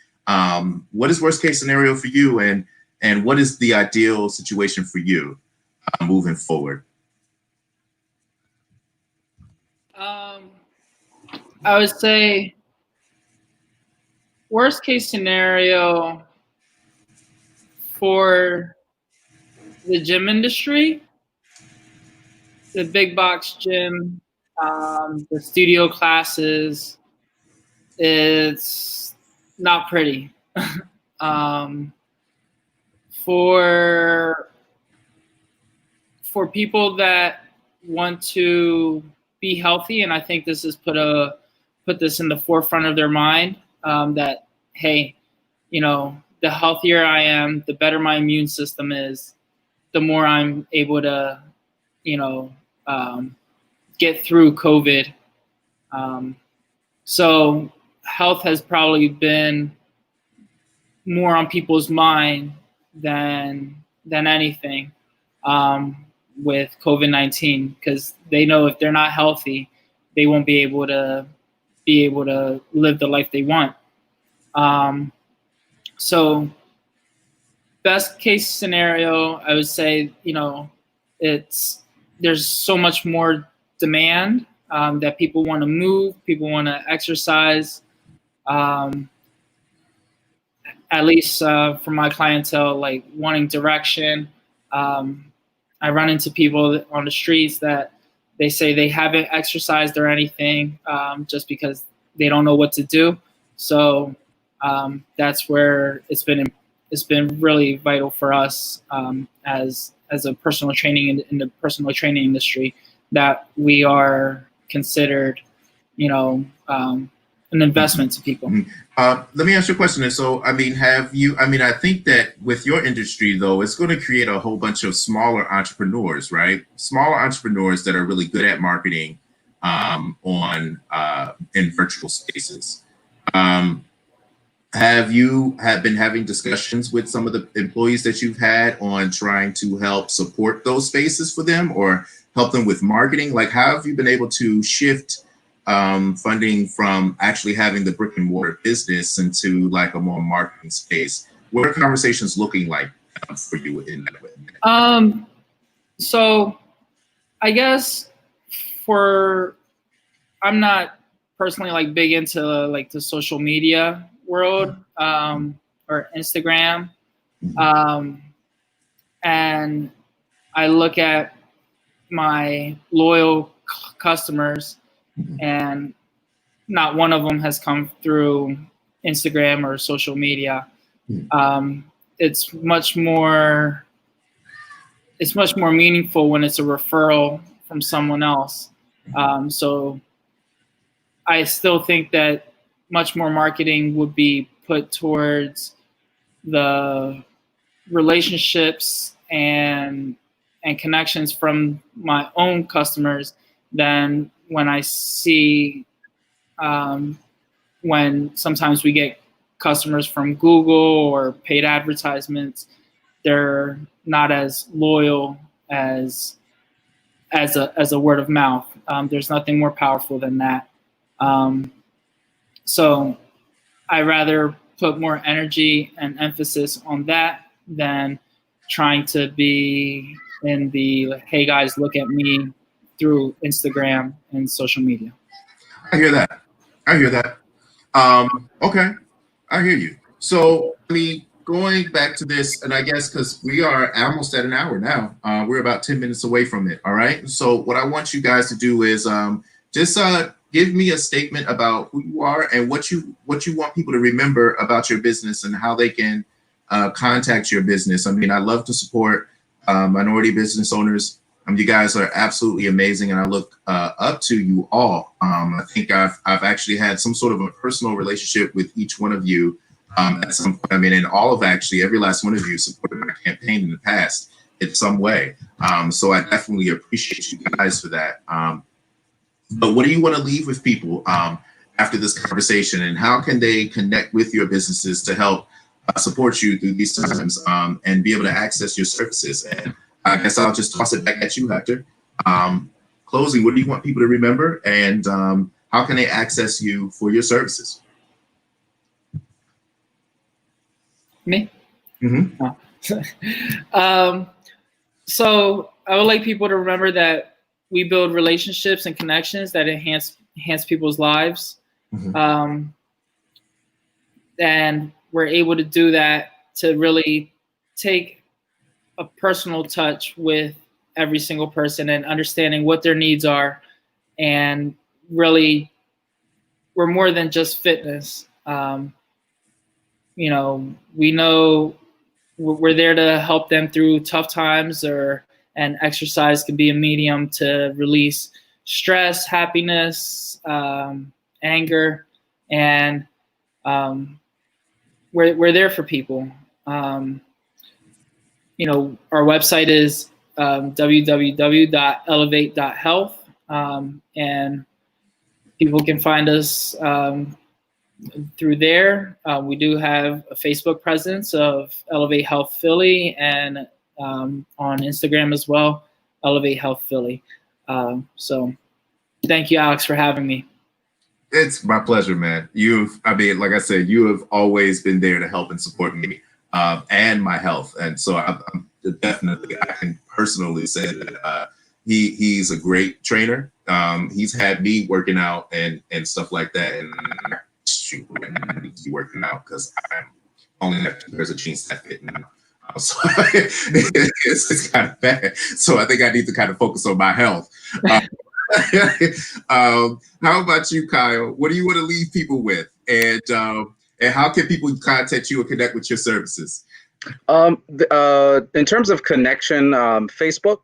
What is worst case scenario for you, and what is the ideal situation for you moving forward? I would say worst case scenario for the gym industry, the big box gym, the studio classes, it's not pretty. For people that want to be healthy, and I think this has put this in the forefront of their mind, that, hey, the healthier I am, the better my immune system is, the more I'm able to, get through COVID. So health has probably been more on people's mind than anything with COVID-19, because they know if they're not healthy, they won't be able to live the life they want. So best case scenario, I would say, there's so much more demand that people want to move, people want to exercise. At least from my clientele, like wanting direction. I run into people on the streets that they say they haven't exercised or anything just because they don't know what to do. So that's where it's been really vital for us as a personal training in the personal training industry, that we are considered, an investment to people. Let me ask you a question. So, I think that with your industry, though, it's going to create a whole bunch of smaller entrepreneurs, right? Smaller entrepreneurs that are really good at marketing in virtual spaces. Have you been having discussions with some of the employees that you've had on trying to help support those spaces for them or help them with marketing? Like, how have you been able to shift funding from actually having the brick and mortar business into like a more marketing space? What are conversations looking like for you in that way? So I guess I'm not personally like big into like the social media world or Instagram. And I look at my loyal customers, and not one of them has come through Instagram or social media. It's much more meaningful when it's a referral from someone else. So I still think that much more marketing would be put towards the relationships and connections from my own customers than when I see when sometimes we get customers from Google or paid advertisements. They're not as loyal as a word of mouth. There's nothing more powerful than that. So I rather put more energy and emphasis on that than trying to be in the, hey guys, look at me through Instagram and social media. I hear that. Okay, I hear you. So, going back to this, and I guess because we are almost at an hour now, we're about 10 minutes away from it. All right. So what I want you guys to do is just give me a statement about who you are and what you want people to remember about your business and how they can contact your business. I love to support minority business owners. You guys are absolutely amazing, and I look up to you all. I think I've actually had some sort of a personal relationship with each one of you at some point. And all of every last one of you supported my campaign in the past in some way. So I definitely appreciate you guys for that. But what do you want to leave with people after this conversation, and how can they connect with your businesses to help support you through these times and be able to access your services? And I guess I'll just toss it back at you, Hector. Closing, what do you want people to remember, and how can they access you for your services? Me? Mm-hmm. Oh. So I would like people to remember that we build relationships and connections that enhance people's lives. Mm-hmm. And we're able to do that to really take a personal touch with every single person and understanding what their needs are. And really, we're more than just fitness. We know we're there to help them through tough times, and exercise can be a medium to release stress, happiness, anger, and we're there for people. Our website is www.elevate.health, and people can find us through there, we do have a Facebook presence of Elevate Health Philly, and on Instagram as well, Elevate Health Philly. So thank you, Alex, for having me. It's my pleasure, man. I mean, like I said, you have always been there to help and support me and my health. And so I'm definitely, I can personally say that he's a great trainer. He's had me working out and stuff like that. And shoot, I need to be working out because I'm only there's a jeans that fit now. So it's kind of bad. So I think I need to kind of focus on my health. How about you, Kyle? What do you want to leave people with, and how can people contact you or connect with your services? In terms of connection, Facebook.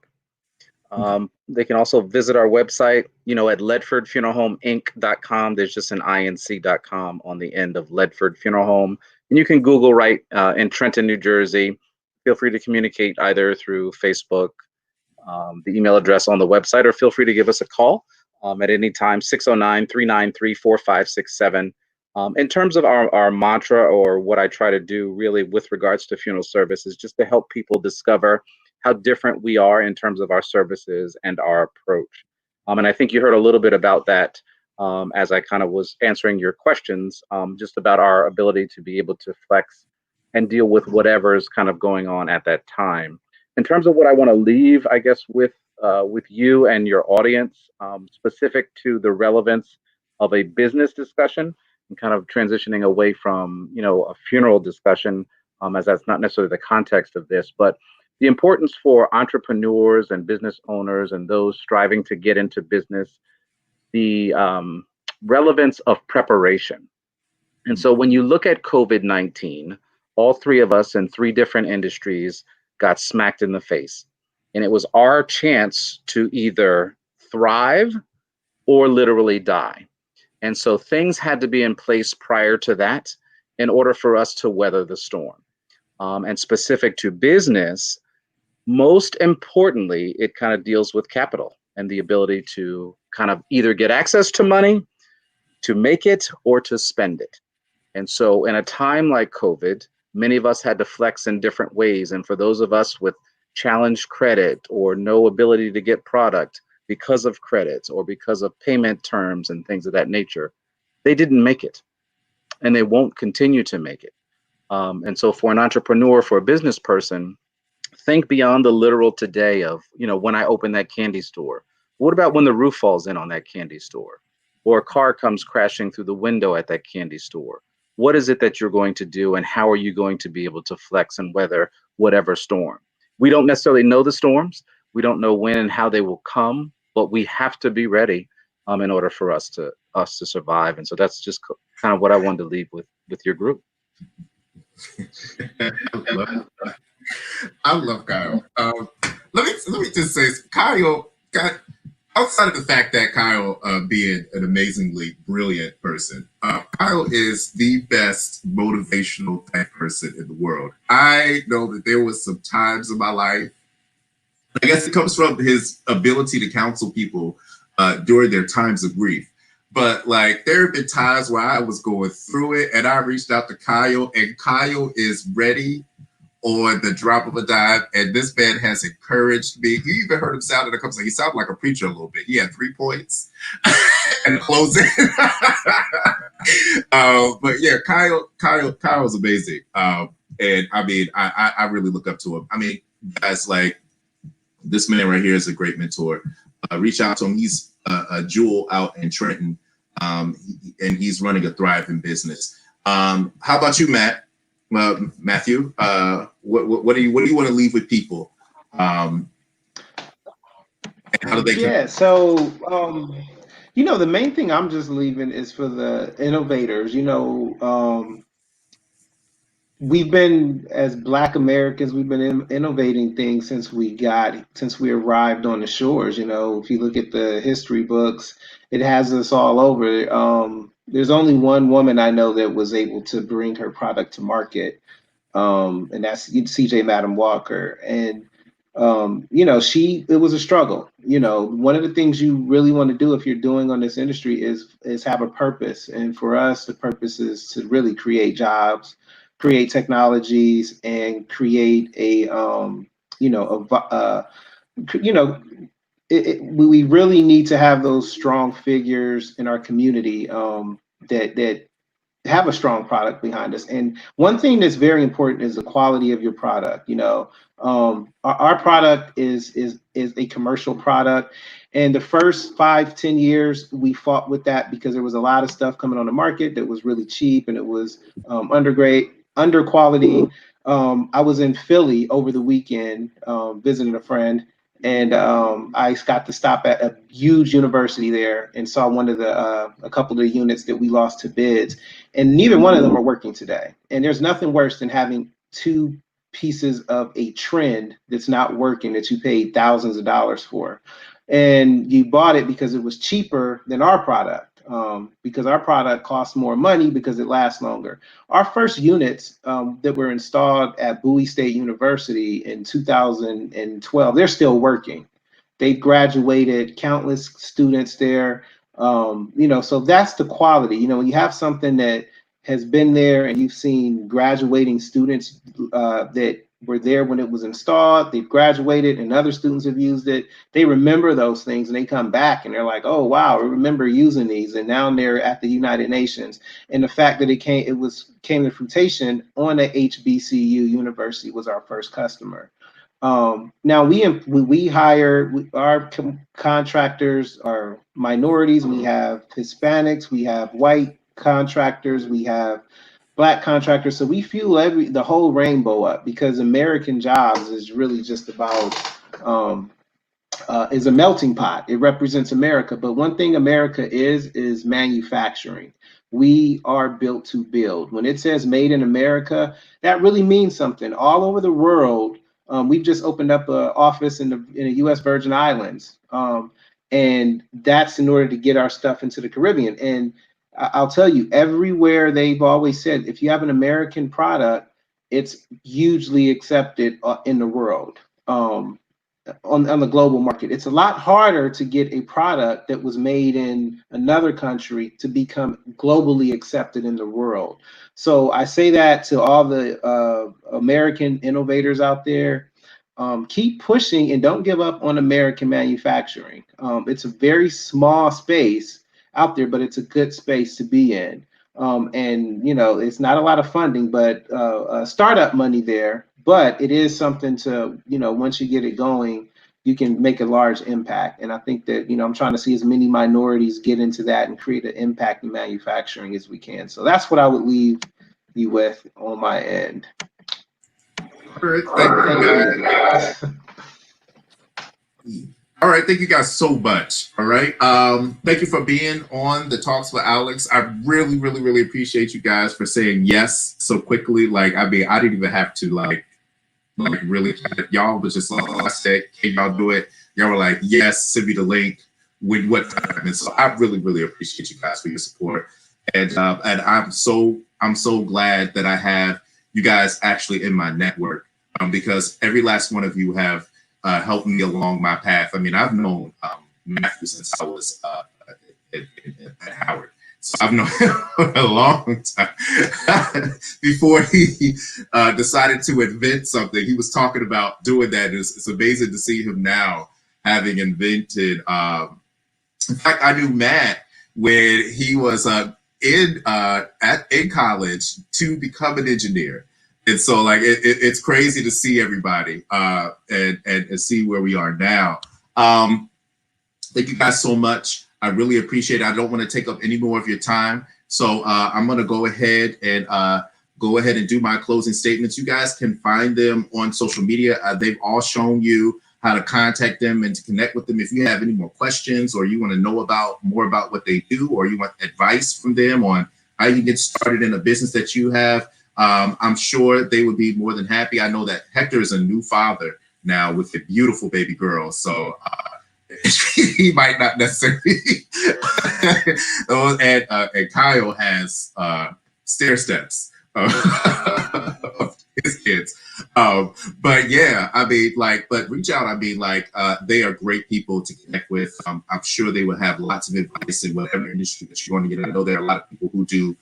They can also visit our website, at ledfordfuneralhomeinc.com. There's just an inc.com on the end of Ledford Funeral Home, and you can Google right in Trenton, New Jersey. Feel free to communicate either through Facebook, the email address on the website, or feel free to give us a call at any time, 609-393-4567. In terms of our mantra, or what I try to do really with regards to funeral service, is just to help people discover how different we are in terms of our services and our approach. And I think you heard a little bit about that as I kind of was answering your questions, just about our ability to be able to flex and deal with whatever's kind of going on at that time. In terms of what I want to leave, I guess, with you and your audience, specific to the relevance of a business discussion and kind of transitioning away from, a funeral discussion, as that's not necessarily the context of this, but the importance for entrepreneurs and business owners and those striving to get into business, the relevance of preparation. And so when you look at COVID-19, all three of us in three different industries got smacked in the face. And it was our chance to either thrive or literally die. And so things had to be in place prior to that in order for us to weather the storm. And specific to business, most importantly, it kind of deals with capital and the ability to kind of either get access to money, to make it, or to spend it. And so in a time like COVID, many of us had to flex in different ways. And for those of us with challenged credit or no ability to get product because of credits or because of payment terms and things of that nature, they didn't make it, and they won't continue to make it. And so for an entrepreneur, for a business person, think beyond the literal today of, when I open that candy store. What about when the roof falls in on that candy store? Or a car comes crashing through the window at that candy store? What is it that you're going to do, and how are you going to be able to flex and weather whatever storm? We don't necessarily know the storms. We don't know when and how they will come, but we have to be ready in order for us to survive. And so that's just kind of what I wanted to leave with your group. I love Kyle. Let me just say, Kyle, outside of the fact that Kyle being an amazingly brilliant person, Kyle is the best motivational type person in the world. I know that there was some times in my life, I guess it comes from his ability to counsel people during their times of grief. But like, there have been times where I was going through it and I reached out to Kyle, and Kyle is ready on the drop of a dime, and this man has encouraged me. You even heard him sound in a couple. He sounded like a preacher a little bit. He had 3 points and closing. But yeah, Kyle's amazing. And I mean, I really look up to him. I mean, guys, like, this man right here is a great mentor. Reach out to him. He's a jewel out in Trenton, and he's running a thriving business. How about you, Matt? Matthew, what do you want to leave with people? And how do they? Yeah. So, the main thing I'm just leaving is for the innovators. We've been, as Black Americans, we've been innovating things since we arrived on the shores. If you look at the history books, it has us all over. There's only one woman I know that was able to bring her product to market, and that's C.J. Madam Walker. And you know, it was a struggle. You know, one of the things you really want to do if you're doing on this industry is have a purpose. And for us, the purpose is to really create jobs, create technologies, and create a, you know, you know, we really need to have those strong figures in our community, that have a strong product behind us. And one thing that's very important is the quality of your product. You know, our product is a commercial product, and the first 5-10 years we fought with that because there was a lot of stuff coming on the market that was really cheap and it was under quality. I was in Philly over the weekend, visiting a friend, and I got to stop at a huge university there and saw one of a couple of the units that we lost to bids, and neither one of them are working today. And there's nothing worse than having two pieces of a trend that's not working that you paid thousands of dollars for, and you bought it because it was cheaper than our product. Because our product costs more money because it lasts longer. Our first units that were installed at Bowie State University in 2012, they're still working. They've graduated countless students there. You know, so that's the quality. You know, when you have something that has been there and you've seen graduating students that were there when it was installed, they've graduated and other students have used it, they remember those things and they come back and they're like, oh wow, I remember using these, and now they're at the United Nations. And the fact that it came to fruition on a HBCU university was our first customer. Now we hire, our contractors are minorities, we have Hispanics, we have white contractors, we have Black contractors. So we fuel the whole rainbow up, because American jobs is really just about, is a melting pot. It represents America. But one thing America is manufacturing. We are built to build. When it says made in America, that really means something. All over the world, we've just opened up an office in the U.S. Virgin Islands. And that's in order to get our stuff into the Caribbean. And I'll tell you, everywhere they've always said, if you have an American product, it's hugely accepted in the world, on the global market. It's a lot harder to get a product that was made in another country to become globally accepted in the world. So I say that to all the American innovators out there. Keep pushing and don't give up on American manufacturing. It's a very small space out there, but it's a good space to be in. And you know, it's not a lot of funding, but startup money there. But it is something to, you know, once you get it going, you can make a large impact. And I think that, you know, I'm trying to see as many minorities get into that and create an impact in manufacturing as we can. So that's what I would leave you with on my end. All right, thank you. All right, thank you guys so much. All right, thank you for being on the Talks with Alex. I really, really, really appreciate you guys for saying yes so quickly. Like, I mean, I didn't even have to like really, y'all was just like, I said, can y'all do it? Y'all were like, yes, send me the link. With what time? And so I really, really appreciate you guys for your support. And I'm so glad that I have you guys actually in my network, because every last one of you have helped me along my path. I mean, I've known Matthew since I was at Howard. So I've known him for a long time. Before he decided to invent something, he was talking about doing that. It's amazing to see him now having invented. In fact, I knew Matt when he was in college to become an engineer. And so, like, it's crazy to see everybody and see where we are now. Thank you guys so much. I really appreciate it. I don't want to take up any more of your time. So I'm going to go ahead and do my closing statements. You guys can find them on social media. They've all shown you how to contact them and to connect with them. If you have any more questions or you want to know more about what they do, or you want advice from them on how you get started in a business that you have, I'm sure they would be more than happy. I know that Hector is a new father now with a beautiful baby girl. So he might not necessarily. And Kyle has stair steps of his kids. But yeah, I mean, like, but reach out. I mean, like, they are great people to connect with. I'm sure they will have lots of advice in whatever industry that you want to get. I know there are a lot of people who do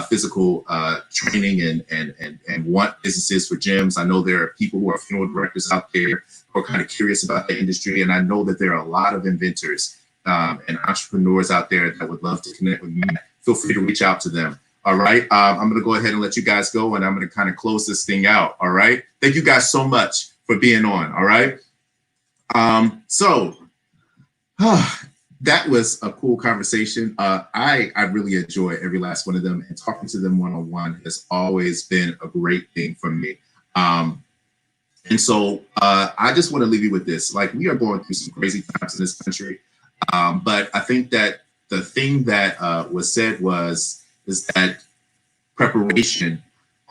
physical training and want businesses for gyms. I know there are people who are funeral directors out there who are kind of curious about the industry, and I know that there are a lot of inventors and entrepreneurs out there that would love to connect with me. Feel free to reach out to them. All right. I'm going to go ahead and let you guys go, and I'm going to kind of close this thing out. All right. Thank you guys so much for being on. All right. That was a cool conversation. I really enjoy every last one of them, and talking to them one-on-one has always been a great thing for me. And so I just want to leave you with this. Like, we are going through some crazy times in this country. But I think that the thing that was said is that preparation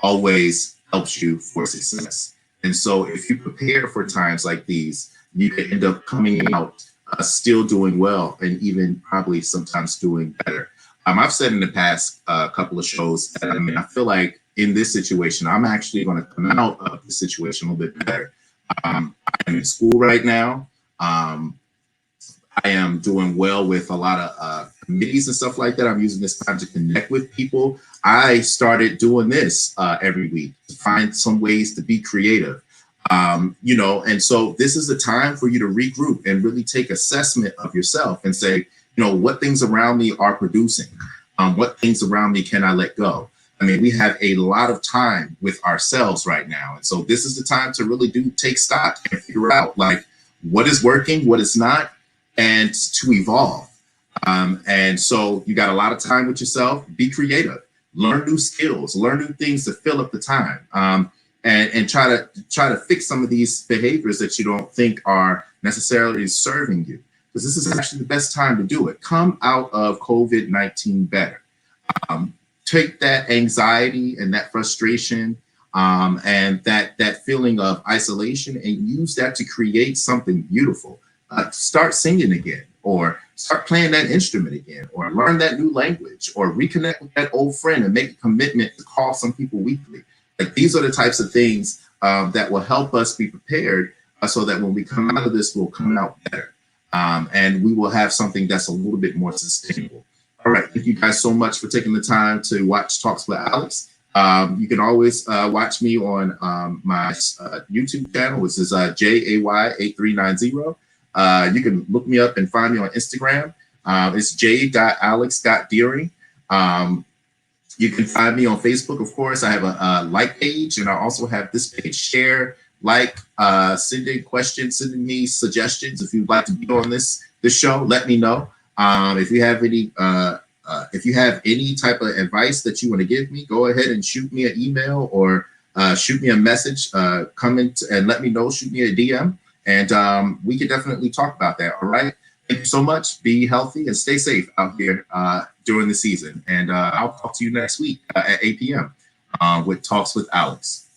always helps you for success. And so if you prepare for times like these, you can end up coming out still doing well, and even probably sometimes doing better. I've said in the past couple of shows that, I mean, I feel like in this situation, I'm actually going to come out of the situation a little bit better. I'm in school right now. I am doing well with a lot of committees and stuff like that. I'm using this time to connect with people. I started doing this every week to find some ways to be creative, you know, and so this is a time for you to regroup and really take assessment of yourself and say, you know, what things around me are producing? What things around me can I let go? I mean, we have a lot of time with ourselves right now. And so this is the time to really take stock and figure out, like, what is working, what is not, and to evolve. And so you got a lot of time with yourself. Be creative, learn new skills, learn new things to fill up the time, and try to fix some of these behaviors that you don't think are necessarily serving you, because this is actually the best time to do it. Come out of COVID-19 better. Take that anxiety and that frustration and that feeling of isolation and use that to create something beautiful. Start singing again, or start playing that instrument again, or learn that new language, or reconnect with that old friend and make a commitment to call some people weekly. Like, these are the types of things that will help us be prepared so that when we come out of this, we'll come out better. And we will have something that's a little bit more sustainable. All right. Thank you guys so much for taking the time to watch Talks with Alex. You can always watch me on my YouTube channel, which is JAY8390. You can look me up and find me on Instagram. It's j.alex.deering. You can find me on Facebook, of course. I have a like page, and I also have this page. Share, like, sending questions, sending me suggestions. If you'd like to be on this show, let me know. If you have any type of advice that you want to give me, go ahead and shoot me an email or shoot me a message. Comment and let me know. Shoot me a DM. And we can definitely talk about that. All right. Thank you so much. Be healthy and stay safe out here during the season. And I'll talk to you next week at 8 p.m. With Talks with Alex.